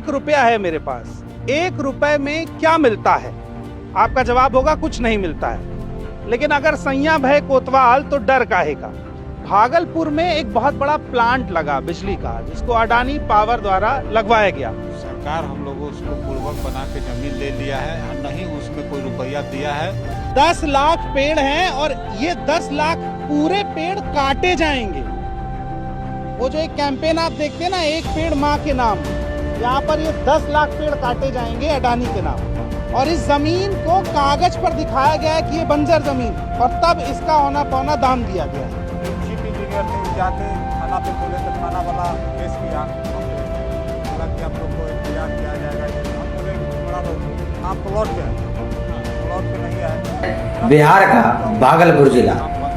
रुपया है मेरे पास, 1 रुपए में क्या मिलता है? आपका जवाब होगा कुछ नहीं मिलता है। लेकिन अगर सैया भय कोतवाल तो डर काहे का। भागलपुर में एक बहुत बड़ा प्लांट लगा बिजली का, जिसको अडानी पावर द्वारा लगवाया गया। सरकार हम लोगों उसको पूर्वक बना के जमीन ले लिया है और नहीं उसमें कोई रुपया दिया है। 10 लाख पेड़ हैं और ये 10 लाख पूरे पेड़ काटे जाएंगे। वो जो एक कैंपेन आप देखते हैं ना, एक पेड़ माँ के नाम, यहाँ पर ये 10 लाख पेड़ काटे जाएंगे अडानी के नाम। और इस जमीन को कागज पर दिखाया गया है कि ये बंजर जमीन, और तब इसका होना पौना दाम दिया गया है। चीफ इंजीनियर ने जाके थाना पे बोले तो थाना वाला केस किया, बोला कि आप लोग को इंतजार किया जाएगा। हम बोले बड़ा लोग आप प्लॉट पे नहीं आए। बिहार का भागलपुर जिला,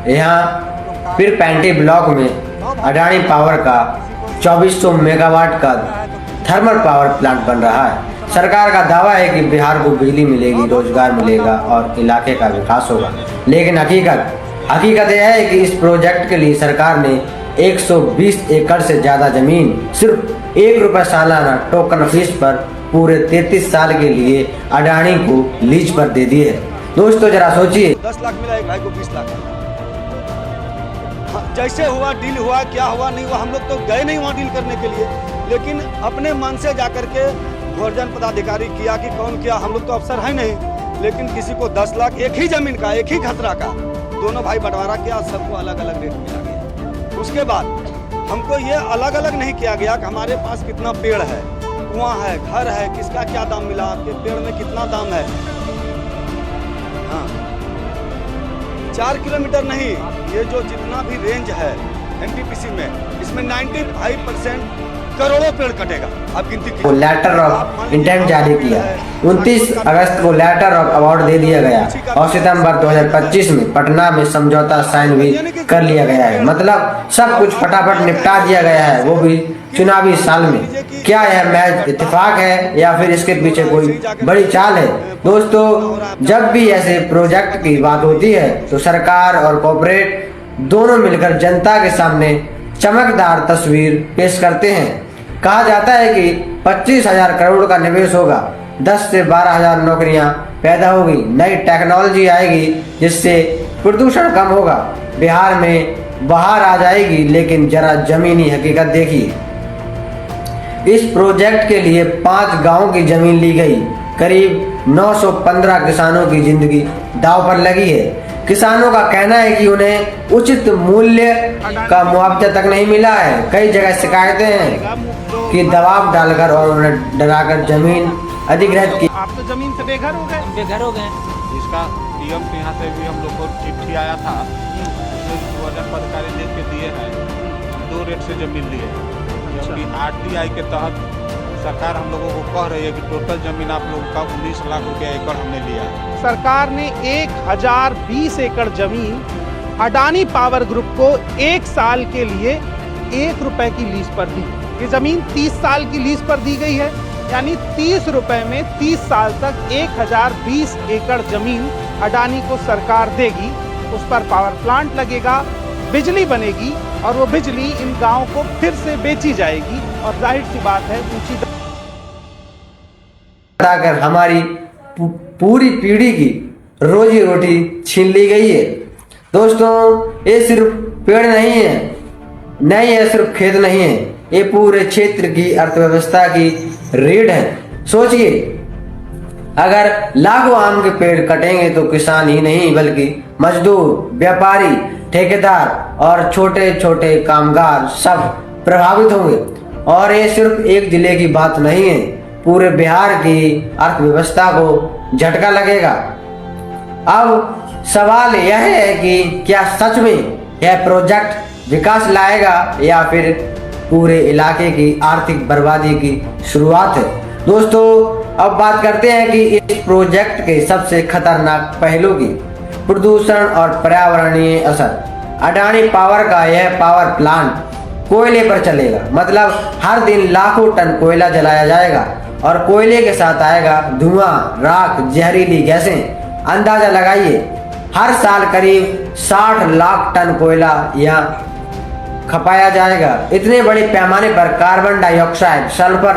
यहाँ पीरपैंती ब्लॉक में अडानी पावर का 2400 मेगावाट का थर्मल पावर प्लांट बन रहा है। सरकार का दावा है कि बिहार को बिजली मिलेगी, रोजगार मिलेगा और इलाके का विकास होगा। लेकिन हकीकत यह है कि इस प्रोजेक्ट के लिए सरकार ने 120 एकड़ से ज्यादा जमीन सिर्फ 1 रुपए सालाना टोकन फीस पर पूरे 33 साल के लिए अडानी को लीज पर दे दी है। दोस्तों जरा सोचिए, 10 लाख मिला, एक भाई को 20 लाख। जैसे हुआ डील हुआ, क्या हुआ नहीं हुआ, हम लोग तो गए नहीं वहाँ डील करने के लिए, लेकिन अपने मन से जाकर के गर्जन पदाधिकारी किया कि कौन किया, हम लोग तो अफसर है नहीं। लेकिन किसी को 10 लाख एक ही जमीन का, एक ही खतरा का, दोनों भाई बंटवारा किया, सबको अलग अलग रेट मिला गया। उसके बाद हमको ये अलग अलग नहीं किया गया कि हमारे पास कितना पेड़ है, कुआं है, घर है, किसका क्या दाम मिला, आपके पेड़ में कितना दाम है। हाँ, 4 किलोमीटर नहीं, ये जो जितना भी रेंज है एनटीपीसी में, इसमें 95% करोड़ों पेड़ कटेगा। अब गिनती को लेटर ऑफ इंटेंट जारी किया। 29 अगस्त को लेटर ऑफ अवार्ड दे दिया गया और सितंबर 2025 में पटना में समझौता साइन भी कर लिया गया है। मतलब सब कुछ फटाफट निपटा दिया गया है, वो भी चुनावी साल में। क्या यह महज इत्तेफाक है या फिर इसके पीछे कोई बड़ी चाल है? दोस्तों, जब भी ऐसे प्रोजेक्ट की बात होती है तो सरकार और कॉर्पोरेट दोनों मिलकर जनता के सामने चमकदार तस्वीर पेश करते हैं। कहा जाता है कि 25,000 करोड़ का निवेश होगा, 10 से 12,000 नौकरियां पैदा होगी, नई टेक्नोलॉजी आएगी जिससे प्रदूषण कम होगा, बिहार में बाहर आ जाएगी। लेकिन जरा जमीनी हकीकत देखिए। इस प्रोजेक्ट के लिए 5 गांवों की जमीन ली गई, करीब 915 किसानों की जिंदगी दांव पर लगी है। किसानों का कहना है कि उन्हें उचित मूल्य का मुआवजा तक नहीं मिला है। कई जगह शिकायतें हैं कि दबाव डालकर और उन्हें डराकर जमीन अधिग्रहित की। आप तो जमीन से बेघर हो गए। इसका डीएम के यहाँ से भी हम लोग को चिट्ठी आया था, वजन पदकारी लिख के दिए हैं। हम 2 रेट से जमीन लिए, जबकि आरटीआई के तहत सरकार हम लोगों को कह रही है कि टोटल जमीन आप लोगों का 19 लाख रुपया एकड़ हमने लिया है। सरकार ने 1020 एकड़ जमीन अडानी पावर ग्रुप को 1 साल के लिए 1 रुपए की लीज पर दी। ये जमीन 30 साल की लीज पर दी गई है, यानी 30 रुपए में 30 साल तक 1020 एकड़ जमीन अडानी को सरकार देगी। उस पर पावर प्लांट लगेगा, बिजली बनेगी और वो बिजली इन गांवों को फिर से बेची जाएगी। और जाहिर सी बात है, ऊंची कर हमारी पूरी पीढ़ी की रोजी रोटी छीन ली गई है। दोस्तों, ये सिर्फ पेड़ नहीं है, सिर्फ खेत नहीं है, ये पूरे क्षेत्र की अर्थव्यवस्था की रीढ़ है। सोचिए, अगर लाखों आम के पेड़ कटेंगे तो किसान ही नहीं बल्कि मजदूर, व्यापारी, ठेकेदार और छोटे छोटे कामगार सब प्रभावित होंगे। और ये सिर्फ एक जिले की बात नहीं है, पूरे बिहार की अर्थव्यवस्था को झटका लगेगा। अब सवाल यह है कि क्या सच में यह प्रोजेक्ट विकास लाएगा या फिर पूरे इलाके की आर्थिक बर्बादी की शुरुआत है? दोस्तों, अब बात करते हैं कि इस प्रोजेक्ट के सबसे खतरनाक पहलू की, प्रदूषण और पर्यावरणीय असर। अडानी पावर का यह पावर प्लांट कोयले पर चलेगा, मतलब हर दिन लाखों टन कोयला जलाया जाएगा और कोयले के साथ आएगा धुआं, राख, जहरीली गैसें। अंदाजा लगाइए, हर साल करीब 60 लाख टन कोयला यहाँ खपाया जाएगा। इतने बड़े पैमाने पर कार्बन डाइऑक्साइड, सल्फर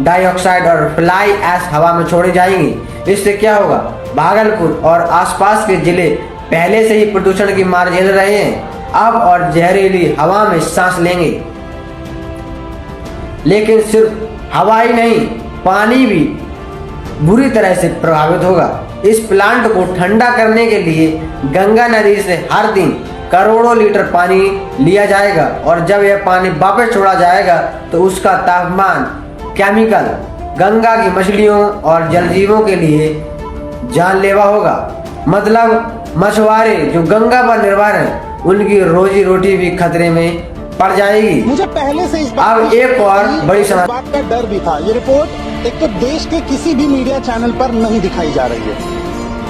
डाइऑक्साइड और फ्लाई ऐश हवा में छोड़ी जाएंगी। इससे क्या होगा, भागलपुर और आसपास के जिले पहले से ही प्रदूषण की मार झेल रहे हैं, अब और जहरीली हवा में सांस लेंगे। लेकिन सिर्फ हवा ही नहीं, पानी भी बुरी तरह से प्रभावित होगा। इस प्लांट को ठंडा करने के लिए गंगा नदी से हर दिन करोड़ों लीटर पानी लिया जाएगा और जब यह पानी वापस छोड़ा जाएगा तो उसका तापमान केमिकल गंगा की मछलियों और जलजीवों के लिए जानलेवा होगा। मतलब मछुआरे जो गंगा पर निर्भर हैं, उनकी रोजी रोटी भी खतरे में पड़ जाएगी। मुझे पहले से इस अब एक और बड़ी समस्या, बात का डर भी था। ये रिपोर्ट एक तो देश के किसी भी मीडिया चैनल पर नहीं दिखाई जा रही है,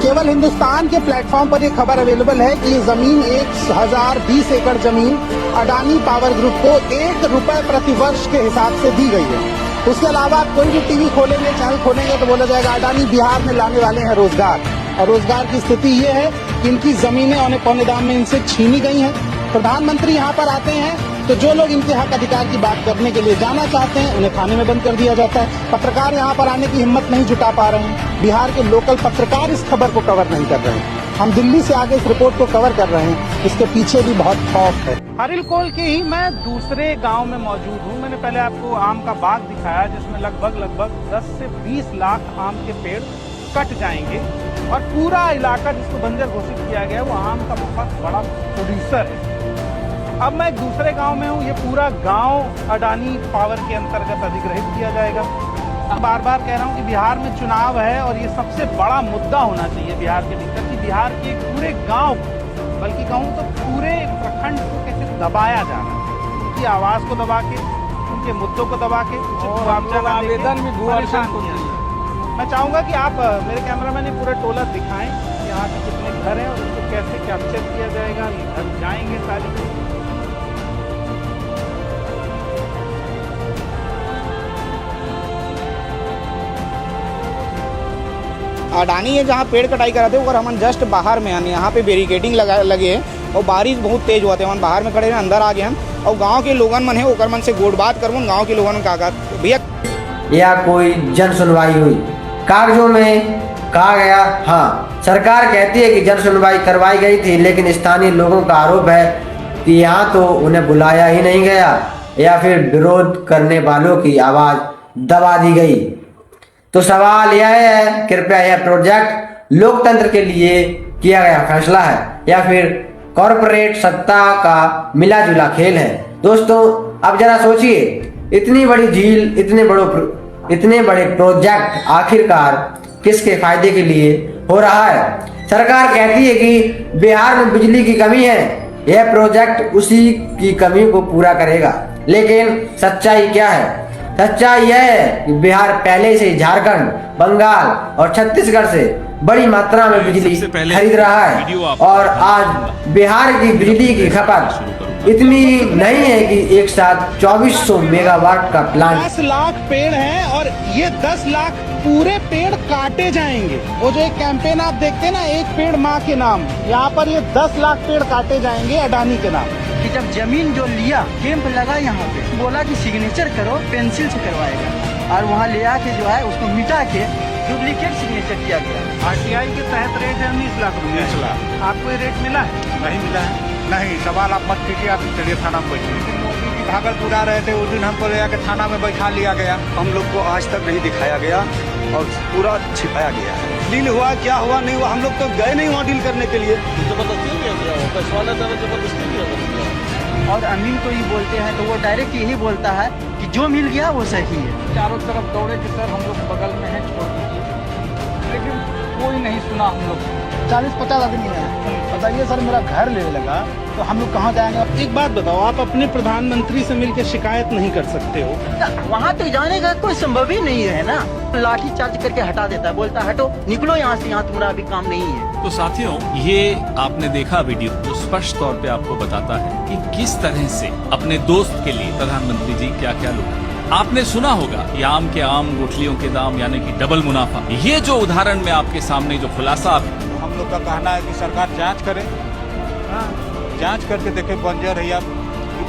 केवल हिंदुस्तान के प्लेटफॉर्म पर ये खबर अवेलेबल है कि ये जमीन 1020 एकड़ जमीन अडानी पावर ग्रुप को ₹1 प्रति वर्ष के हिसाब से दी गई है। उसके अलावा आप कोई भी टीवी खोलेंगे, चैनल खोलेंगे तो बोला जाएगा अडानी बिहार में लाने वाले हैं रोजगार, और रोजगार की स्थिति ये है कि इनकी जमीनें औने पौने दाम में इनसे छीनी गई हैं। प्रधानमंत्री यहाँ पर आते हैं तो जो लोग इनके हक अधिकार की बात करने के लिए जाना चाहते हैं उन्हें थाने में बंद कर दिया जाता है। पत्रकार यहाँ पर आने की हिम्मत नहीं जुटा पा रहे हैं। बिहार के लोकल पत्रकार इस खबर को कवर नहीं कर रहे हैं। हम दिल्ली से आगे इस रिपोर्ट को कवर कर रहे हैं, इसके पीछे भी बहुत खौफ है। हरिलकोल के ही मैं दूसरे गांव में मौजूद हूं। मैंने पहले आपको आम का बाग दिखाया जिसमें लगभग 10 से 20 लाख आम के पेड़ कट जाएंगे और पूरा इलाका जिसको बंजर घोषित किया गया वो आम का बहुत बड़ा प्रोड्यूसर है। अब मैं एक दूसरे गांव में हूँ। ये पूरा गांव अडानी पावर के अंतर्गत अधिग्रहित किया जाएगा। बार बार कह रहा हूँ कि बिहार में चुनाव है और ये सबसे बड़ा मुद्दा होना चाहिए बिहार के भीतर कि बिहार के पूरे गांव, बल्कि कहूँ तो पूरे प्रखंड को कैसे दबाया जा रहा है, उनकी आवाज को दबा के, उनके मुद्दों को दबा के, आवेदन में मैं चाहूँगा कि आप मेरे कैमरामैन ने पूरा टोला दिखाएं यहाँ के कितने घर हैं और उसको कैसे कैप्चर किया जाएगा। ये घर जाएंगे सारी। अडानी है जहाँ पेड़ कटाई कराते हैं, हम जस्ट बाहर में हैं। यहाँ पे बैरिकेडिंग लगे है और बारिश बहुत तेज हुआ थे, हम बाहर में खड़े हैं, अंदर आ गए हैं और गांव के लोगन मन है ओकर मन से गोड़ बात करवन गांव के लोगन का भैया या कोई जन सुनवाई हुई, कागजों में कहा गया। हाँ, सरकार कहती है कि जन सुनवाई करवाई गई थी, लेकिन स्थानीय लोगों का आरोप है कि यहाँ तो उन्हें बुलाया ही नहीं गया या फिर विरोध करने वालों की आवाज दबा दी गई। तो सवाल यह है, कृपया यह प्रोजेक्ट लोकतंत्र के लिए किया गया फैसला है या फिर कॉरपोरेट सत्ता का मिला जुला खेल है? दोस्तों, अब जरा सोचिए, इतनी बड़ी झील, इतने बड़े प्रोजेक्ट आखिरकार किसके फायदे के लिए हो रहा है? सरकार कहती है कि बिहार में बिजली की कमी है, यह प्रोजेक्ट उसी की कमी को पूरा करेगा, लेकिन सच्चाई क्या है? सच्चाई यह है कि बिहार पहले से झारखंड, बंगाल और छत्तीसगढ़ से बड़ी मात्रा में बिजली खरीद रहा है और आज बिहार की बिजली की खपत इतनी नहीं है कि एक साथ 2400 मेगावाट का प्लांट। 10 लाख पेड़ हैं और ये 10 लाख पूरे पेड़ काटे जाएंगे। वो जो एक कैंपेन आप देखते हैं ना, एक पेड़ माँ के नाम, यहाँ पर ये 10 लाख पेड़ काटे जाएंगे अडानी के नाम। कि जब जमीन जो लिया, कैंप लगा यहाँ पे, बोला कि सिग्नेचर करो, पेंसिल से करवाएगा और वहाँ ले आके जो है उसको मिटा के डुप्लीकेट सिग्नेचर किया गया। RTI के तहत रेट है 19 लाख रुपए। आपको ये रेट मिला है? नहीं मिला है। नहीं, सवाल आप मत कीजिए, आप चलिए थाना में बैठिए। मोदी जी भागलपुर आ रहे थे, उस दिन हमको ले जाकर थाना में बैठा लिया गया। हम लोग को आज तक नहीं दिखाया गया और पूरा छिपाया गया है। डील हुआ क्या हुआ नहीं हुआ, हम लोग तो गए नहीं वहाँ डील करने के लिए। और अमीन को ही बोलते हैं तो वो डायरेक्ट यही बोलता है कि जो मिल गया वो सही है। चारों तरफ दौड़े कि सर हम लोग बगल में हैं, छोड़ दीजिए, लेकिन कोई नहीं सुना। हम लोग 40-50 आदमी है, बताइए सर मेरा घर लेने लगा तो हम लोग कहाँ जाएंगे? एक बात बताओ, आप अपने प्रधानमंत्री से मिलकर शिकायत नहीं कर सकते हो? वहाँ तो जाने का कोई संभव ही नहीं है ना। लाठी चार्ज करके हटा देता है, बोलता है हटो, निकलो यहाँ से, यहाँ तुम्हारा अभी काम नहीं है। तो साथियों, ये आपने देखा वीडियो जो स्पष्ट तौर पे आपको बताता है कि किस तरह से अपने दोस्त के लिए प्रधानमंत्री जी क्या क्या लुटा। आपने सुना होगा कि आम के आम, गुठलियों के दाम, यानी कि डबल मुनाफा। ये जो उदाहरण में आपके सामने जो खुलासा, हम लोग का कहना है कि सरकार जांच करे, जांच करके देखे बंजर है या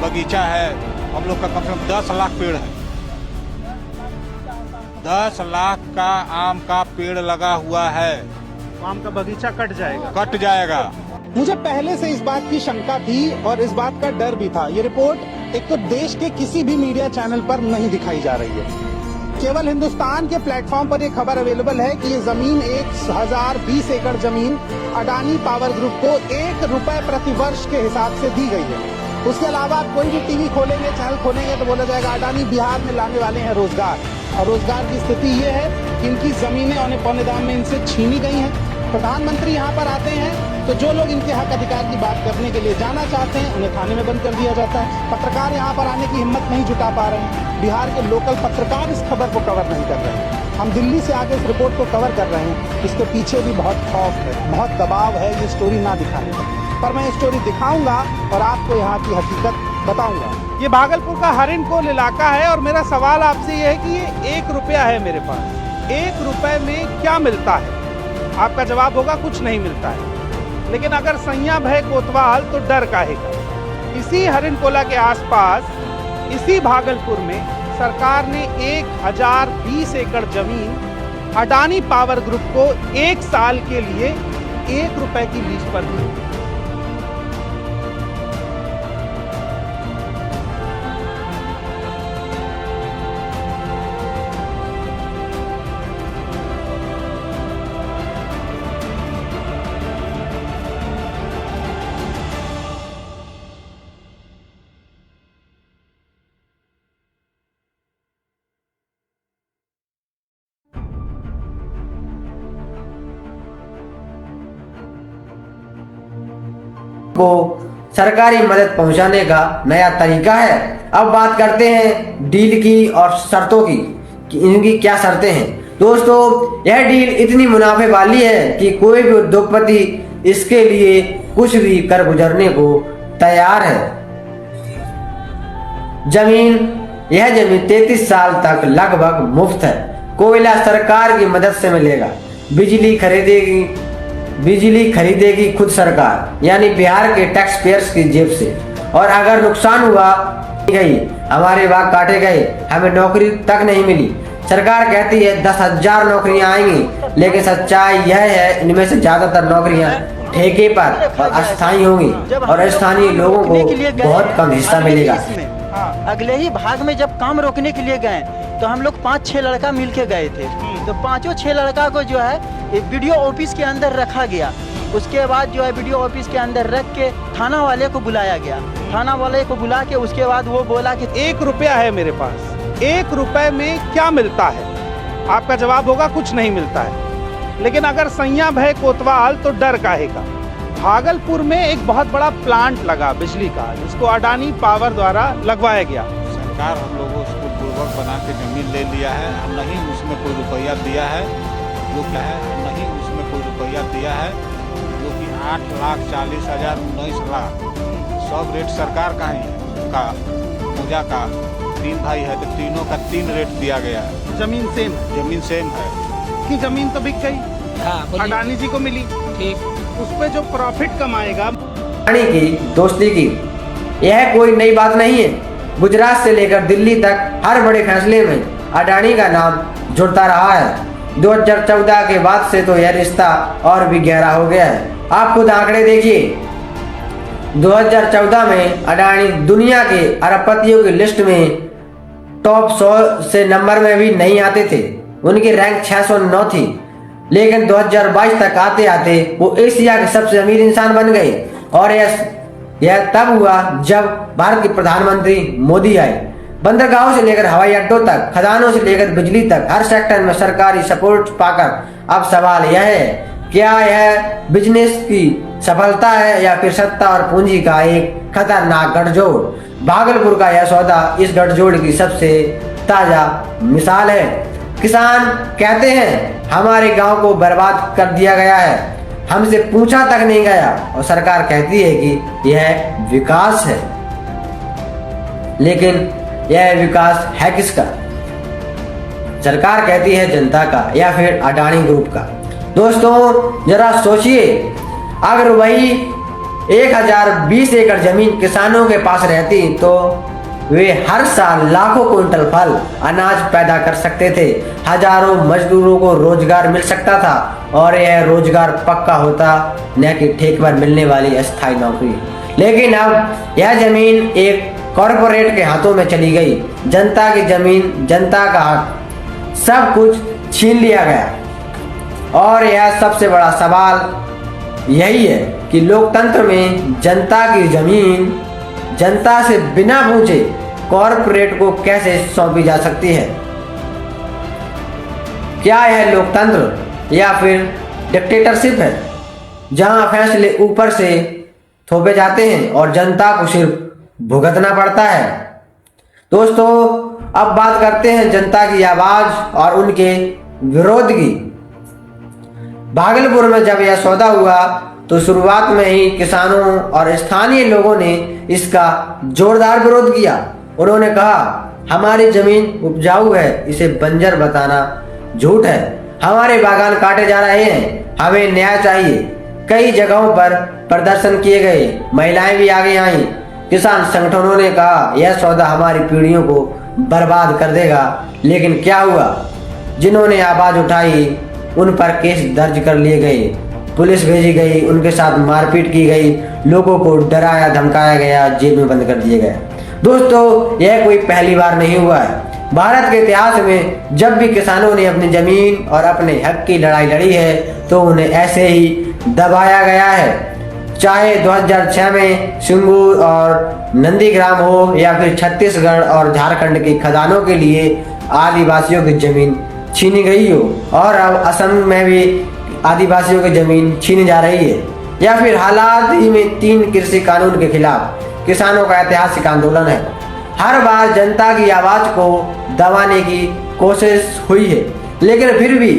बगीचा है, हम लोग का कम से कम 10 लाख पेड़ है। 10 लाख का आम का पेड़ लगा हुआ है, आम का बगीचा कट जाएगा। कट जाएगा। मुझे पहले से इस बात की शंका थी और इस बात का डर भी था। ये रिपोर्ट एक तो देश के किसी भी मीडिया चैनल पर नहीं दिखाई जा रही है। केवल हिंदुस्तान के प्लेटफॉर्म पर ये खबर अवेलेबल है कि ये जमीन 1020 एकड़ जमीन अडानी पावर ग्रुप को 1 रुपए प्रति वर्ष के हिसाब से दी गई है। उसके अलावा आप कोई भी टीवी खोलेंगे, चैनल खोलेंगे तो बोला जाएगा अडानी बिहार में लाने वाले हैं रोजगार। और रोजगार की स्थिति ये है कि इनकी जमीनें औने पौने दाम में इनसे छीनी गई हैं। प्रधानमंत्री यहाँ पर आते हैं तो जो लोग इनके हक अधिकार की बात करने के लिए जाना चाहते हैं उन्हें थाने में बंद कर दिया जाता है। पत्रकार यहाँ पर आने की हिम्मत नहीं जुटा पा रहे हैं। बिहार के लोकल पत्रकार इस खबर को कवर नहीं कर रहे हैं। हम दिल्ली से आके इस रिपोर्ट को कवर कर रहे हैं। इसके पीछे भी बहुत खौफ है, बहुत दबाव है ये स्टोरी ना दिखाने का। पर मैं ये स्टोरी दिखाऊंगा और आपको यहाँ की हकीकत बताऊंगा। ये भागलपुर का हरिणकोल इलाका है और मेरा सवाल आपसे ये है कि ये 1 रुपया है मेरे पास। 1 रुपए में क्या मिलता है? आपका जवाब होगा कुछ नहीं मिलता है। लेकिन अगर सैया भय कोतवाल तो डर काहेगा। इसी हरिणकोला के आसपास, इसी भागलपुर में सरकार ने 1020 एकड़ जमीन अडानी पावर ग्रुप को 1 साल के लिए 1 रुपए की लीज पर दी। को सरकारी मदद पहुंचाने का नया तरीका है। अब बात करते हैं डील की और शर्तों की कि इनकी क्या शर्तें हैं। दोस्तों, यह डील इतनी मुनाफे वाली है कि कोई भी उद्योगपति इसके लिए कुछ भी कर गुजरने को तैयार है। यह जमीन 33 साल तक लगभग मुफ्त है। कोयला सरकार की मदद से मिलेगा। बिजली खरीदेगी खुद सरकार, यानी बिहार के टैक्स पेयर्स की जेब से। और अगर नुकसान हुआ, गई हमारे बाग काटे गए, हमें नौकरी तक नहीं मिली, सरकार कहती है 10,000 नौकरियां आएंगी, लेकिन सच्चाई यह है इनमें से ज्यादातर नौकरियां ठेके पर और अस्थायी होंगी और स्थानीय लोगों को बहुत कम हिस्सा मिलेगा। अगले ही भाग में जब काम रोकने के लिए गए तो हम लोग 5-6 लड़का मिल के गए थे। तो 5-6 लड़का को जो है वीडियो ऑफिस के अंदर रखा गया। उसके बाद जो है वीडियो ऑफिस के अंदर रख के थाना वाले को बुलाया गया। थाना वाले को बुला के उसके बाद वो बोला कि 1 रुपया है मेरे पास। 1 रुपए में क्या मिलता है? आपका जवाब होगा कुछ नहीं मिलता है। लेकिन अगर सैया भय कोतवाल तो डर काहेगा। भागलपुर में एक बहुत बड़ा प्लांट लगा बिजली का, जिसको अडानी पावर द्वारा लगवाया गया। सरकार हम लोगों उसको पूर्वक बना के जमीन ले लिया है। हम नहीं उसमें कोई रुपया दिया है, जो क्या है हम नहीं उसमें कोई रुपया दिया है, जो कि 8,40,000 19 लाख सब रेट सरकार का ही है। का पूजा का 3 भाई है तो तीनों का 3 रेट दिया गया है। जमीन सेम है कि जमीन तो बिक गई, अडानी जी को मिली, ठीक, उस पे जो प्रॉफिट कमाएगा। अडानी की दोस्ती की यह कोई नई बात नहीं है। गुजरात से लेकर दिल्ली तक हर बड़े फैसले में अडानी का नाम जुड़ता रहा है। 2014 के बाद से तो यह रिश्ता और भी गहरा हो गया है। आप खुद आंकड़े देखिए। 2014 में अडानी दुनिया के अरबपतियों की लिस्ट में टॉप 100 से नंबर में भी नहीं आते थे। उनकी रैंक 609 थी। लेकिन 2022 तक आते आते वो एशिया के सबसे अमीर इंसान बन गए। और यह तब हुआ जब भारत के प्रधानमंत्री मोदी आए। बंदरगाहों से लेकर हवाई अड्डों तक, खदानों से लेकर बिजली तक, हर सेक्टर में सरकारी सपोर्ट पाकर अब सवाल यह है, क्या यह बिजनेस की सफलता है या फिर सत्ता और पूंजी का एक खतरनाक गठजोड़? भागलपुर का यह सौदा इस गठजोड़ की सबसे ताजा मिसाल है। किसान कहते हैं हमारे गांव को बर्बाद कर दिया गया है, हमसे पूछा तक नहीं गया, और सरकार कहती है कि यह विकास है। लेकिन यह विकास है किसका? सरकार कहती है जनता का या फिर अडानी ग्रुप का। दोस्तों, जरा सोचिए, अगर वही 1020 एकड़ जमीन किसानों के पास रहती तो वे हर साल लाखों क्विंटल फल अनाज पैदा कर सकते थे। हजारों मजदूरों को रोजगार मिल सकता था और यह रोजगार पक्का होता, न कि ठेके पर मिलने वाली अस्थायी नौकरी। लेकिन अब यह जमीन एक कॉरपोरेट के हाथों में चली गई। जनता की जमीन, जनता का हक, सब कुछ छीन लिया गया। और यह सबसे बड़ा सवाल यही है कि लोकतंत्र में जनता की जमीन जनता से बिना पूछे कॉरपोरेट को कैसे सौंपी जा सकती है। क्या यह लोकतंत्र या फिर डिक्टेटरशिप है, जहां फैसले ऊपर से थोपे जाते हैं और जनता को सिर्फ भुगतना पड़ता है। दोस्तों, अब बात करते हैं जनता की आवाज और उनके विरोध की। भागलपुर में जब यह सौदा हुआ तो शुरुआत में ही किसानों और स्थानीय लोगों ने इसका जोरदार विरोध किया। उन्होंने कहा, हमारी जमीन उपजाऊ है, इसे बंजर बताना झूठ है। हमारे बागान काटे जा रहे हैं, हमें न्याय चाहिए। कई जगहों पर प्रदर्शन किए गए, महिलाएं भी आगे आईं। किसान संगठनों ने कहा, यह सौदा हमारी पीढ़ियों को बर्बाद कर देगा। लेकिन क्या हुआ? जिन्होंने आवाज उठाई उन पर केस दर्ज कर लिए गए, पुलिस भेजी गई, उनके साथ मारपीट की गई, लोगों को डराया धमकाया गया, जेल में बंद कर दिए गए। दोस्तों, यह कोई पहली बार नहीं हुआ है। भारत के इतिहास में जब भी किसानों ने अपनी जमीन और अपने हक की लड़ाई लड़ी है तो उन्हें ऐसे ही दबाया गया है। चाहे 2006 में सिंगूर और नंदीग्राम हो या फिर छत्तीसगढ़ और झारखंड की खदानों के लिए आदिवासियों की जमीन छीनी गई हो, और अब असम में भी आदिवासियों की जमीन छीनी जा रही है, या फिर हालात ही में 3 कृषि कानून के खिलाफ किसानों का ऐतिहासिक आंदोलन है। हर बार जनता की आवाज को दबाने की कोशिश हुई है, लेकिन फिर भी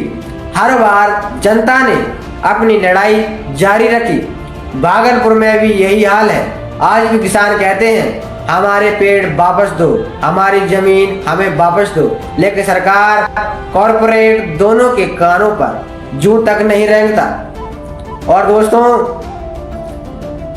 हर बार जनता ने अपनी लड़ाई जारी रखी। भागलपुर में भी यही हाल है। आज भी किसान कहते हैं, हमारे पेड़ वापस दो, हमारी जमीन हमें वापस दो, लेकिन सरकार, कॉरपोरेट दोनों के कानों पर जू तक नहीं रेंगता। और दोस्तों,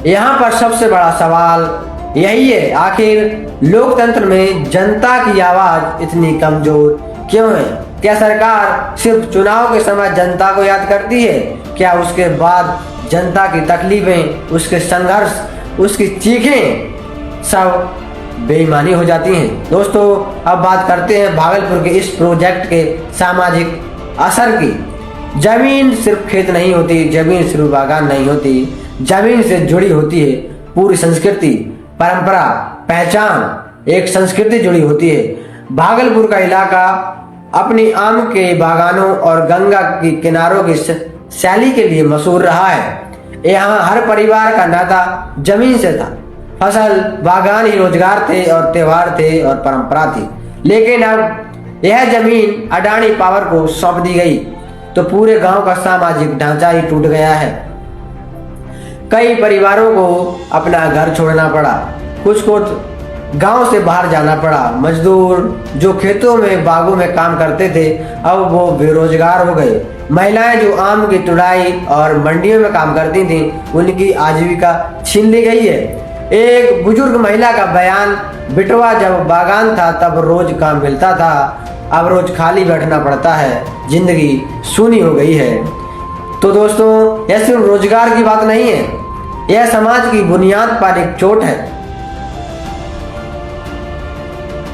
यहाँ पर सबसे बड़ा सवाल यही है, आखिर लोकतंत्र में जनता की आवाज इतनी कमजोर क्यों है? क्या सरकार सिर्फ चुनाव के समय जनता को याद करती है? क्या उसके बाद जनता की तकलीफें, उसके संघर्ष, उसकी चीखें सब बेईमानी हो जाती हैं? दोस्तों, अब बात करते हैं भागलपुर के इस प्रोजेक्ट के सामाजिक असर की। जमीन सिर्फ खेत नहीं होती, जमीन सिर्फ बागान नहीं होती, जमीन से जुड़ी होती है पूरी संस्कृति, परंपरा, पहचान। एक संस्कृति जुड़ी होती है। भागलपुर का इलाका अपनी आम के बागानों और गंगा की किनारों की शैली के लिए मशहूर रहा है। यहाँ हर परिवार का नाता जमीन से था। फसल, बागान ही रोजगार थे और त्योहार थे और परंपरा थी। लेकिन अब यह जमीन अडानी पावर को सौंप दी गई तो पूरे गांव का सामाजिक ढांचा ही टूट गया है। कई परिवारों को अपना घर छोड़ना पड़ा, कुछ को गांव से बाहर जाना पड़ा। मजदूर जो खेतों में, बागों में काम करते थे, अब वो बेरोजगार हो गए। महिलाएं जो आम की तुड़ाई और मंडियों में काम करती थीं, उनकी आजीविका छीन ली गई है। एक बुजुर्ग महिला का बयान, बिटवा जब बागान था तब रोज काम मिलता था, अब रोज खाली बैठना पड़ता है, जिंदगी सूनी हो गई है। तो दोस्तों, यह सिर्फ रोजगार की बात नहीं है, यह समाज की बुनियाद पर एक चोट है।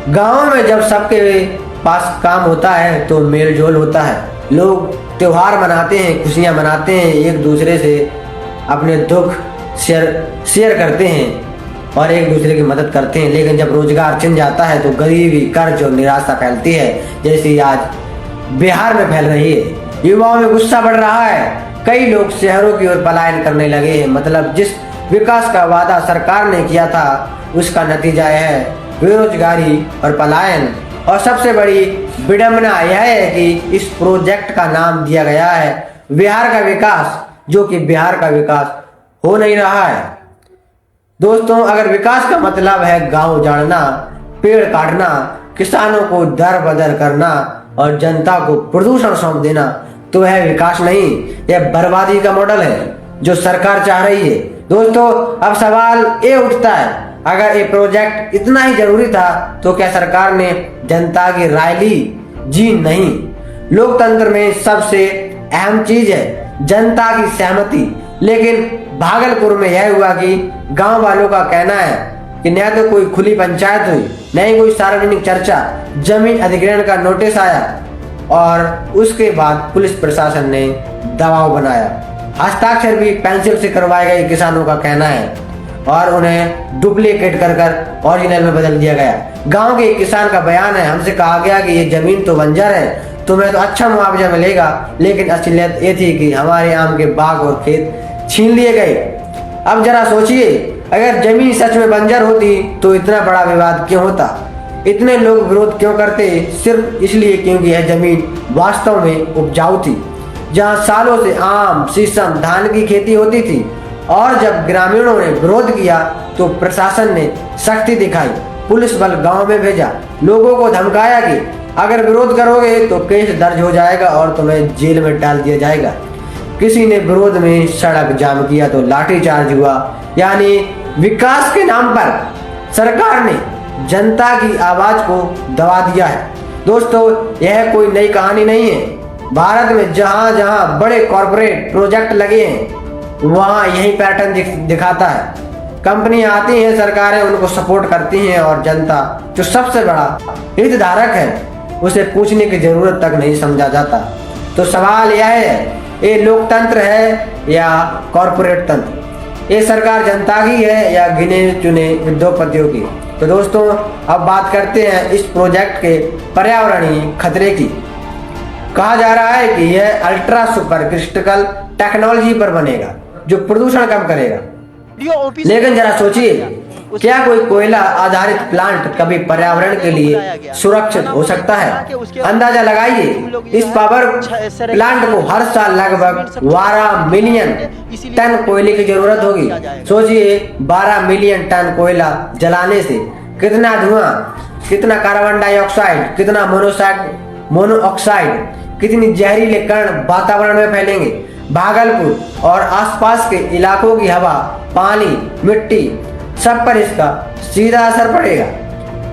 गांव में जब सबके पास काम होता है तो मेल जोल होता है, लोग त्योहार मनाते हैं, खुशियां मनाते हैं, एक दूसरे से अपने दुख शेयर करते हैं और एक दूसरे की मदद करते हैं। लेकिन जब रोजगार छिन जाता है तो गरीबी, कर्ज और निराशा फैलती है, जैसी आज बिहार में फैल रही है। युवाओं में गुस्सा बढ़ रहा है, कई लोग शहरों की ओर पलायन करने लगे हैं। मतलब जिस विकास का वादा सरकार ने किया था उसका नतीजा है बेरोजगारी और पलायन। और सबसे बड़ी विडंबना यह है कि इस प्रोजेक्ट का नाम दिया गया है बिहार का विकास, जो कि बिहार का विकास हो नहीं रहा है। दोस्तों, अगर विकास का मतलब है गांव उजाड़ना, पेड़ काटना, किसानों को दर बदर करना और जनता को प्रदूषण सौंप देना, तो यह विकास नहीं, यह बर्बादी का मॉडल है जो सरकार चाह रही है। दोस्तों अब सवाल ये उठता है, अगर ये प्रोजेक्ट इतना ही जरूरी था तो क्या सरकार ने जनता की राय ली? जी नहीं। लोकतंत्र में सबसे अहम चीज है जनता की सहमति। लेकिन भागलपुर में यह हुआ कि गांव वालों का कहना है कि न तो कोई खुली पंचायत हुई, न ही कोई सार्वजनिक चर्चा, जमीन अधिग्रहण का नोटिस आया और उसके बाद पुलिस प्रशासन ने दबाव बनाया। हस्ताक्षर भी पेंसिल से करवाए गए किसानों का कहना है और उन्हें डुप्लीकेट कर ओरिजिनल में बदल दिया गया। गांव के एक किसान का बयान है, हमसे कहा गया कि ये जमीन तो बंजर है, तुम्हें तो अच्छा मुआवजा मिलेगा, लेकिन असलियत ये थी कि हमारे आम के बाग और खेत छीन लिए गए। अब जरा सोचिए, अगर जमीन सच में बंजर होती तो इतना बड़ा विवाद क्यों होता? इतने लोग विरोध क्यों करते? सिर्फ इसलिए क्योंकि यह जमीन वास्तव में उपजाऊ थी, जहां सालों से आम, शीशम, धान की खेती होती थी। और जब ग्रामीणों ने विरोध किया तो प्रशासन ने सख्ती दिखाई, पुलिस बल गांव में भेजा, लोगों को धमकाया कि अगर विरोध करोगे तो केस दर्ज हो जाएगा और तुम्हें जेल में डाल दिया जाएगा। किसी ने विरोध में सड़क जाम किया तो लाठीचार्ज हुआ। यानी विकास के नाम पर सरकार ने जनता की आवाज को दबा दिया है। दोस्तों यह कोई नई कहानी नहीं है। भारत में जहां जहां बड़े कॉरपोरेट प्रोजेक्ट लगे हैं वहां यही पैटर्न दिखाता है। कंपनियां आती हैं, सरकारें उनको सपोर्ट करती हैं और जनता जो सबसे बड़ा हितधारक है उसे पूछने की जरूरत तक नहीं समझा जाता। तो सवाल यह है, ये लोकतंत्र है या कॉरपोरेट तंत्र? ये सरकार जनता की है या गिने चुने उद्योगपतियों की? तो दोस्तों अब बात करते हैं इस प्रोजेक्ट के पर्यावरणीय खतरे की। कहा जा रहा है कि यह अल्ट्रा सुपर क्रिटिकल टेक्नोलॉजी पर बनेगा जो प्रदूषण कम करेगा। लेकिन जरा सोचिए, क्या कोई कोयला आधारित प्लांट कभी पर्यावरण के लिए सुरक्षित हो सकता है? अंदाजा लगाइए, इस पावर प्लांट को हर साल लगभग 12 मिलियन टन कोयले की जरूरत होगी। सोचिए 12 मिलियन टन कोयला जलाने से कितना धुआं, कितना कार्बन डाइऑक्साइड, कितना मोनोऑक्साइड, कितनी जहरीले कण वातावरण में फैलेंगे। भागलपुर और आसपास के इलाकों की हवा, पानी, मिट्टी सब पर इसका सीधा असर पड़ेगा।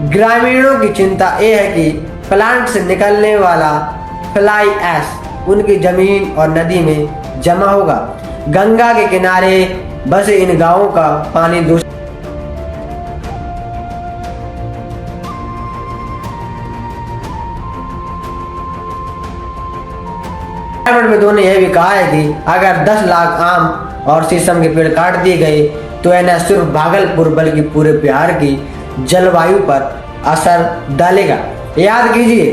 ग्रामीणों की चिंता यह है कि प्लांट से निकलने वाला फ्लाई ऐश उनकी जमीन और नदी में जमा होगा। गंगा के किनारे बसे इन गांवों का पानी दूषित विदों ने यह भी कहा है कि अगर 10 लाख आम और शीशम के पेड़ काट दिए गए तो यह न सिर्फ भागलपुर बल्कि पूरे बिहार की जलवायु पर असर डालेगा। याद कीजिए,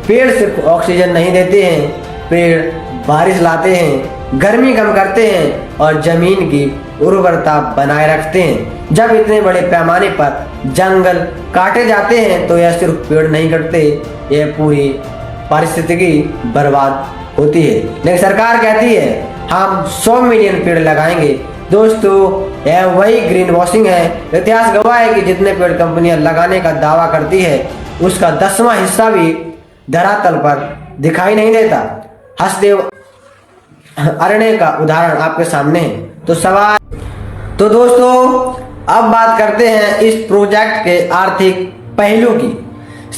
पेड़ सिर्फ ऑक्सीजन नहीं देते हैं, पेड़ बारिश लाते हैं, गर्मी कम करते हैं और जमीन की उर्वरता बनाए रखते हैं। जब इतने बड़े पैमाने पर जंगल काटे जाते हैं तो यह सिर्फ पेड़ नहीं कटते, यह पूरी पारिस्थितिकी बर्बाद होती है। लेकिन सरकार कहती है हम 100 मिलियन पेड़ लगाएंगे। दोस्तों यह वही ग्रीन वॉशिंग है। इतिहास गवाह है कि जितने पेड़ कंपनियां लगाने का दावा करती है उसका 10वां हिस्सा भी धरातल पर दिखाई नहीं देता। हसदेव अरण्य का उदाहरण आपके सामने है। तो दोस्तों अब बात करते हैं इस प्रोजेक्ट के आर्थिक पहलू की।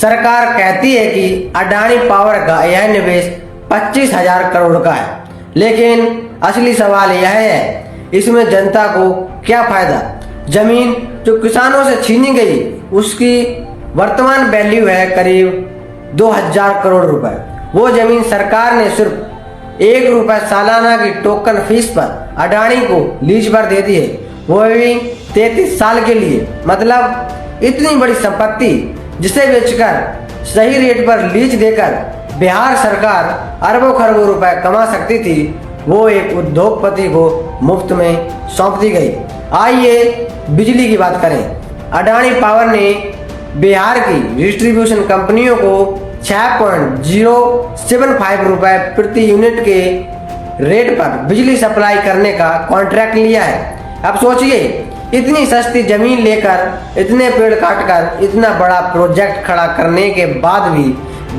सरकार कहती है कि अडानी पावर का यह निवेश 25,000 करोड़ का है, लेकिन असली सवाल यह है इसमें जनता को क्या फायदा? जमीन जो किसानों से छीनी गई उसकी वर्तमान वैल्यू है करीब 2,000 करोड़ रुपए। वो जमीन सरकार ने सिर्फ 1 रुपए सालाना की टोकन फीस पर अडानी को लीज पर दे दी है, वो भी 33 साल के लिए। मतलब इतनी बड़ी संपत्ति जिसे बेचकर सही रेट पर लीज देकर बिहार सरकार अरबों खरबों रुपए कमा सकती थी, वो एक उद्योगपति को मुफ्त में सौंप दी गई। आइए बिजली की बात करें। अडानी पावर ने बिहार की डिस्ट्रीब्यूशन कंपनियों को 6.075 रुपए प्रति यूनिट के रेट पर बिजली सप्लाई करने का कॉन्ट्रैक्ट लिया है। अब सोचिए, इतनी सस्ती जमीन लेकर, इतने पेड़ काटकर इतना बड़ा प्रोजेक्ट खड़ा करने के बाद भी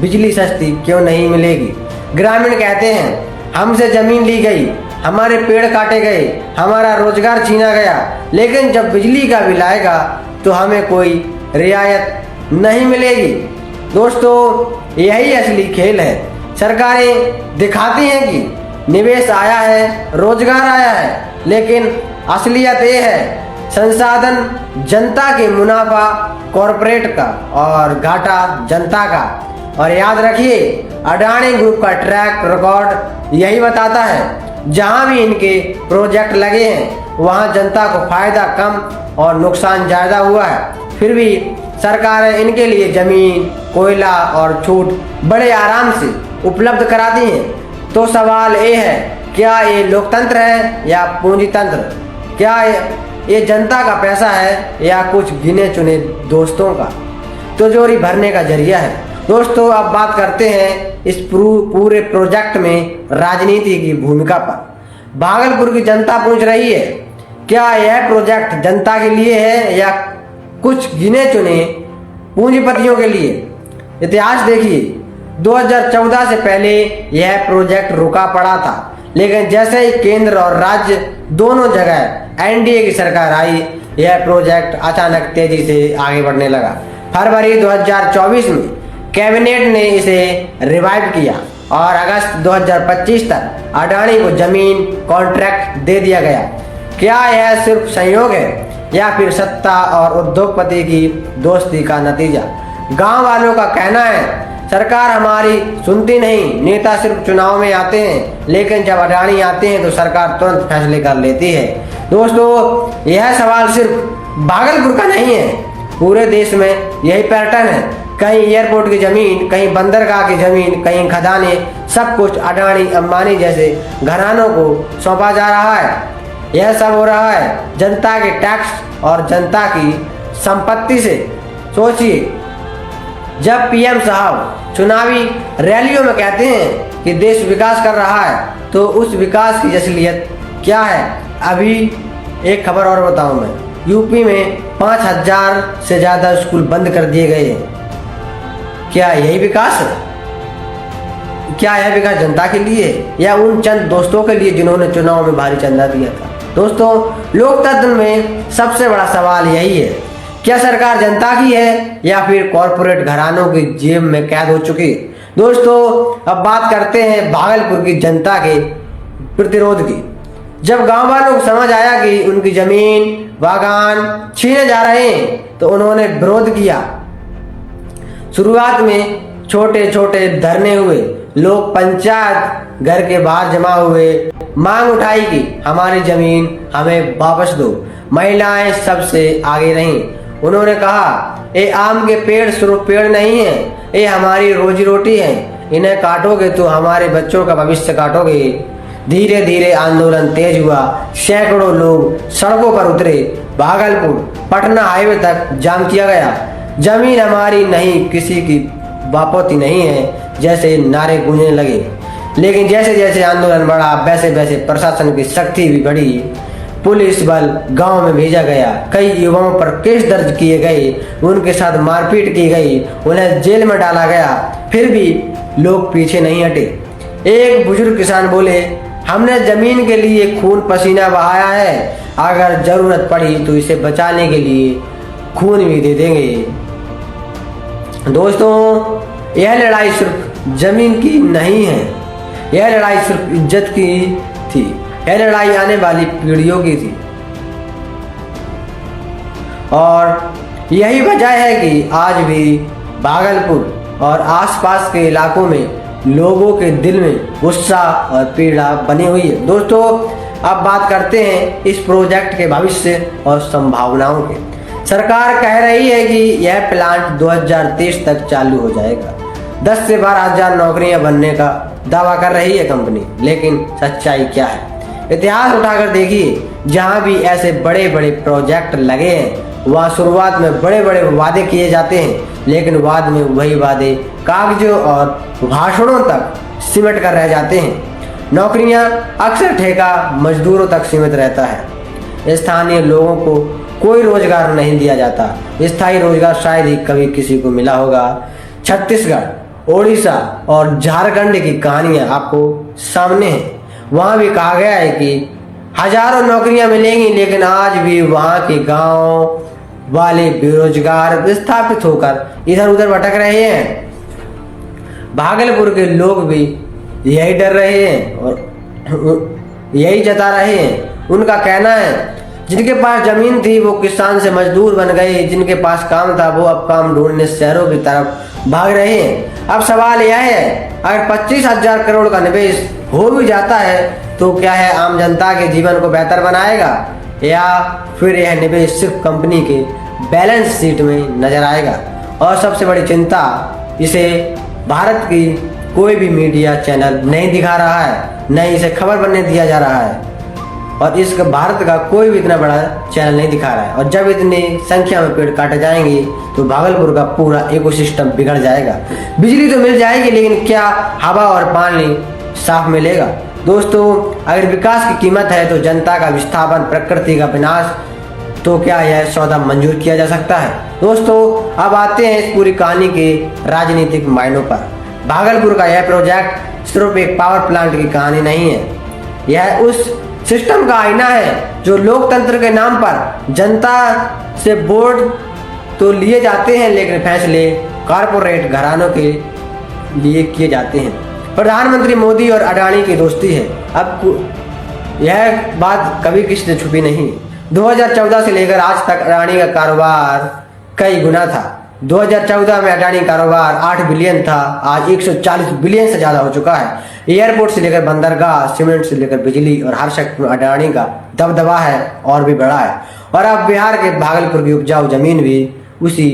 बिजली सस्ती क्यों नहीं मिलेगी? ग्रामीण कहते हैं हमसे जमीन ली गई, हमारे पेड़ काटे गए, हमारा रोजगार छीना गया, लेकिन जब बिजली का बिल आएगा तो हमें कोई रियायत नहीं मिलेगी। दोस्तों, यही असली खेल है। सरकारें दिखाती हैं कि निवेश आया है, रोजगार आया है, लेकिन असलियत ये है संसाधन जनता के, मुनाफा कॉरपोरेट का और घाटा जनता का। और याद रखिए, अडानी ग्रुप का ट्रैक रिकॉर्ड यही बताता है, जहां भी इनके प्रोजेक्ट लगे हैं वहां जनता को फायदा कम और नुकसान ज्यादा हुआ है। फिर भी सरकारें इनके लिए जमीन, कोयला और छूट बड़े आराम से उपलब्ध कराती हैं। तो सवाल ये है, क्या ये लोकतंत्र है या पूंजीतंत्र? क्या ये जनता का पैसा है या कुछ गिने चुने दोस्तों का तिजोरी भरने का जरिया है? दोस्तों, अब बात करते हैं इस पूरे प्रोजेक्ट में राजनीति की भूमिका पर। भागलपुर की जनता पूछ रही है, क्या यह प्रोजेक्ट जनता के लिए है या कुछ गिने चुने पूंजीपतियों के लिए? इतिहास देखिए, 2014 से पहले यह प्रोजेक्ट रुका पड़ा था, लेकिन जैसे ही केंद्र और राज्य दोनों जगह एनडीए की सरकार आई, यह प्रोजेक्ट अचानक तेजी से आगे बढ़ने लगा। फरवरी 2024 में कैबिनेट ने इसे रिवाइव किया और अगस्त 2025 तक अडानी को जमीन कॉन्ट्रैक्ट दे दिया गया। क्या यह सिर्फ संयोग है या फिर सत्ता और उद्योगपति की दोस्ती का नतीजा? गांव वालों का कहना है, सरकार हमारी सुनती नहीं, नेता सिर्फ चुनाव में आते हैं, लेकिन जब अडानी आते हैं तो सरकार तुरंत फैसले कर लेती है। दोस्तों, यह सवाल सिर्फ भागलपुर का नहीं है, पूरे देश में यही पैटर्न है। कहीं एयरपोर्ट की जमीन, कहीं बंदरगाह की जमीन, कहीं खदानें, सब कुछ अडानी अंबानी जैसे घरानों को सौंपा जा रहा है। यह सब हो रहा है जनता के टैक्स और जनता की संपत्ति से। सोचिए, जब पीएम साहब चुनावी रैलियों में कहते हैं कि देश विकास कर रहा है, तो उस विकास की असलियत क्या है? अभी एक खबर और बताऊं मैं, यूपी में 5000 से ज्यादा स्कूल बंद कर दिए गए हैं। क्या यही विकास है? क्या यह विकास जनता के लिए या उन चंद दोस्तों के लिए जिन्होंने चुनाव में भारी चंदा दिया था? दोस्तों, लोकतंत्र में सबसे बड़ा सवाल यही है, क्या सरकार जनता की है या फिर कॉरपोरेट घरानों की जेब में कैद हो चुकी है? दोस्तों, अब बात करते हैं भागलपुर की जनता के प्रतिरोध की। जब गांव वालों को समझ आया कि उनकी जमीन, बागान छीने जा रहे हैं, तो उन्होंने विरोध किया। शुरुआत में छोटे छोटे धरने हुए, लोग पंचायत घर के बाहर जमा हुए, मांग उठाई कि हमारी जमीन हमें वापस दो। महिलाएं सबसे आगे रहीं। उन्होंने कहा, ये आम के पेड़ सिर्फ पेड़ नहीं है, ये हमारी रोजी रोटी है, इन्हें काटोगे तो हमारे बच्चों का भविष्य काटोगे। धीरे धीरे आंदोलन तेज हुआ, सैकड़ों लोग सड़कों पर उतरे, भागलपुर पटना हाईवे तक जाम किया गया। जमीन हमारी नहीं, किसी की वापसी नहीं है जैसे नारे गूंजने लगे। लेकिन जैसे जैसे आंदोलन बढ़ा, वैसे वैसे प्रशासन की सख्ती भी बढ़ी। पुलिस बल गांव में भेजा गया, कई युवाओं पर केस दर्ज किए गए, उनके साथ मारपीट की गई, उन्हें जेल में डाला गया। फिर भी लोग पीछे नहीं हटे। एक बुजुर्ग किसान बोले, हमने जमीन के लिए खून पसीना बहाया है, अगर जरूरत पड़ी तो इसे बचाने के लिए खून भी दे देंगे। दोस्तों, यह लड़ाई सिर्फ जमीन की नहीं है, यह लड़ाई सिर्फ इज्जत की थी, यह लड़ाई आने वाली पीढ़ियों की थी। और यही वजह है कि आज भी भागलपुर और आसपास के इलाकों में लोगों के दिल में गुस्सा और पीड़ा बनी हुई है। दोस्तों, अब बात करते हैं इस प्रोजेक्ट के भविष्य और संभावनाओं के। सरकार कह रही है कि यह प्लांट 2023 तक चालू हो जाएगा। 10 से 12 हजार नौकरियां बनने का दावा कर रही है कंपनी, लेकिन सच्चाई क्या है? इतिहास उठाकर देखिए, जहां भी ऐसे बड़े बड़े प्रोजेक्ट लगे हैं वहाँ शुरुआत में बड़े बड़े वादे किए जाते हैं, लेकिन बाद में वही वादे कागजों और भाषणों तक सिमट कर रह जाते हैं। नौकरियां अक्सर ठेका मजदूरों तक सीमित रहता है। स्थानीय लोगों को कोई रोजगार नहीं दिया जाता। स्थायी रोजगार शायद ही कभी किसी को मिला होगा। छत्तीसगढ़, ओडिशा और झारखंड की कहानियां आपको सामने हैं। वहां भी कहा गया है कि हजारों नौकरियां मिलेंगी, लेकिन आज भी वहां के गांव वाले बेरोजगार विस्थापित होकर इधर उधर भटक रहे हैं। भागलपुर के लोग भी यही डर रहे हैं और यही जता रहे हैं। उनका कहना है जिनके पास जमीन थी वो किसान से मजदूर बन गए, जिनके पास काम था वो अब काम ढूंढने शहरों की तरफ भाग रहे हैं। अब सवाल यह है, अगर 25,000 करोड़ का निवेश हो भी जाता है तो क्या है आम जनता के जीवन को बेहतर बनाएगा, या फिर यह निवेश सिर्फ कंपनी के बैलेंस शीट में नजर आएगा। और सबसे बड़ी चिंता, इसे भारत की कोई भी मीडिया चैनल नहीं दिखा रहा है, न इसे खबर बनने दिया जा रहा है, और इस भारत का कोई भी इतना बड़ा चैनल नहीं दिखा रहा है। और जब इतनी संख्या में पेड़ काटे जाएंगे तो भागलपुर का पूरा इकोसिस्टम बिगड़ जाएगा। बिजली तो मिल जाएगी, लेकिन क्या हवा और पानी साफ मिलेगा? दोस्तों, अगर विकास की कीमत है तो जनता का विस्थापन, प्रकृति का विनाश, तो क्या यह सौदा मंजूर किया जा सकता है? दोस्तों, अब आते हैं इस पूरी कहानी के राजनीतिक मायनों पर। भागलपुर का यह प्रोजेक्ट सिर्फ एक पावर प्लांट की कहानी नहीं है, यह उस सिस्टम का आईना है जो लोकतंत्र के नाम पर जनता से वोट तो लिए जाते हैं, लेकिन फैसले कारपोरेट घरानों के लिए किए जाते हैं। प्रधानमंत्री मोदी और अडानी की दोस्ती है, अब यह बात कभी किसी से छुपी नहीं। 2014 से लेकर आज तक अडानी का कारोबार कई गुना था। 2014 में अडानी कारोबार 8 बिलियन था, आज 140 बिलियन से ज्यादा हो चुका है। एयरपोर्ट से लेकर बंदरगाह, सीमेंट से लेकर बिजली और हर सेक्टर में अडानी का दबदबा है और भी बड़ा है। और अब बिहार के भागलपुर की उपजाऊ जमीन भी उसी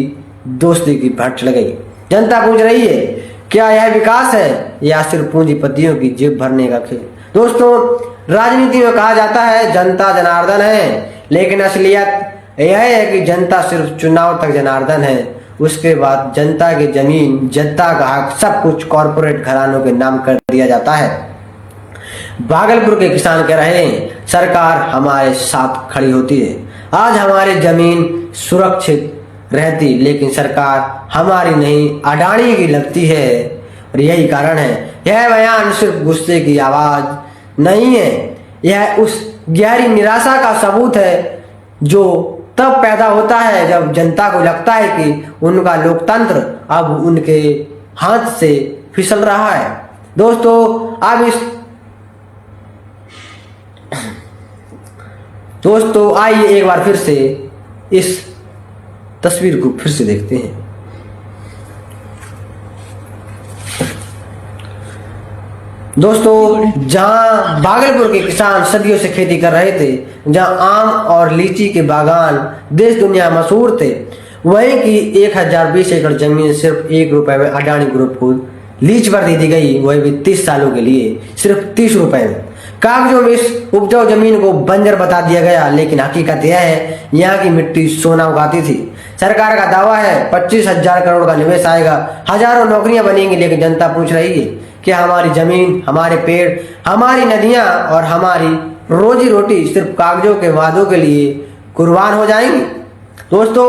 दोस्ती की भेंट चढ़ गई। जनता पूछ रही है, क्या यह विकास है या सिर्फ पूंजीपतियों की जेब भरने का खेल? दोस्तों, राजनीति में कहा जाता है जनता जनार्दन है, लेकिन असलियत यह है कि जनता सिर्फ चुनाव तक जनार्दन है, उसके बाद जनता की जमीन, जनता का हक, सब कुछ कॉरपोरेट घरानों के नाम कर दिया जाता है। भागलपुर के किसान कह रहे हैं, सरकार हमारे साथ खड़ी होती है, आज हमारी जमीन सुरक्षित रहती, लेकिन सरकार हमारी नहीं अडानी की लगती है। और यही कारण है, यह बयान सिर्फ गुस्से की आवाज नहीं है, यह उस गहरी निराशा का सबूत है जो तब पैदा होता है जब जनता को लगता है कि उनका लोकतंत्र अब उनके हाथ से फिसल रहा है। दोस्तों, आइए एक बार फिर से इस तस्वीर को फिर से देखते हैं। दोस्तों, जहां भागलपुर के किसान सदियों से खेती कर रहे थे, जहां आम और लीची के बागान देश दुनिया मशहूर थे, वहीं की 1020 एकड़ जमीन सिर्फ 1 रुपए में अडानी ग्रुप को लीज पर दे दी गई, वही भी 30 सालों के लिए सिर्फ 30 रुपए में। कागजों में इस उपजाऊ जमीन को बंजर बता दिया गया, लेकिन हकीकत यह है यहाँ की मिट्टी सोना उगाती थी। सरकार का दावा है 25,000 करोड़ का निवेश आएगा, हजारों नौकरियां बनेंगी, लेकिन जनता पूछ रही है कि हमारी जमीन, हमारे पेड़, हमारी नदियां और हमारी रोजी रोटी सिर्फ कागजों के वादों के लिए कुर्बान हो जाएंगी। दोस्तों,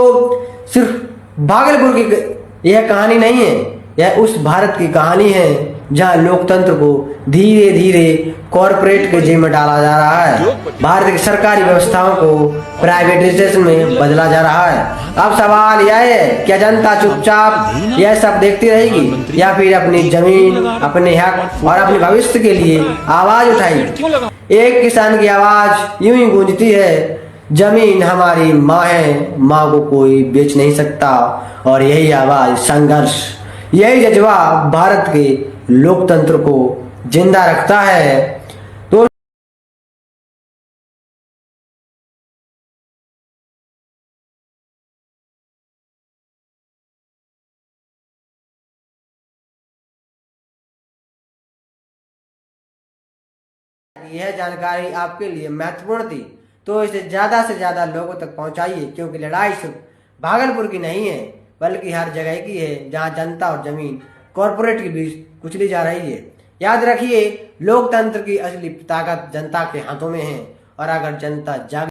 सिर्फ भागलपुर की यह कहानी नहीं है, यह उस भारत की कहानी है जहां लोकतंत्र को धीरे धीरे कॉरपोरेट के जेब में डाला जा रहा है। भारत की सरकारी व्यवस्थाओं को प्राइवेटाइजेशन में बदला जा रहा है। अब सवाल यह है, क्या जनता चुपचाप यह सब देखती रहेगी या फिर अपनी जमीन, अपने हक और अपने भविष्य के लिए आवाज उठाएगी? एक किसान की आवाज यूं ही गूंजती है, जमीन हमारी माँ है, माँ को कोई बेच नहीं सकता। और यही आवाज, संघर्ष, यही जज्बा भारत के लोकतंत्र को जिंदा रखता है। तो यह जानकारी आपके लिए महत्वपूर्ण थी, तो इसे ज्यादा से ज्यादा लोगों तक पहुंचाइए, क्योंकि लड़ाई सिर्फ भागलपुर की नहीं है, बल्कि हर जगह की है जहां जनता और जमीन कॉरपोरेट के बीच कुचली जा रही है। याद रखिए, लोकतंत्र की असली ताकत जनता के हाथों में है, और अगर जनता जाग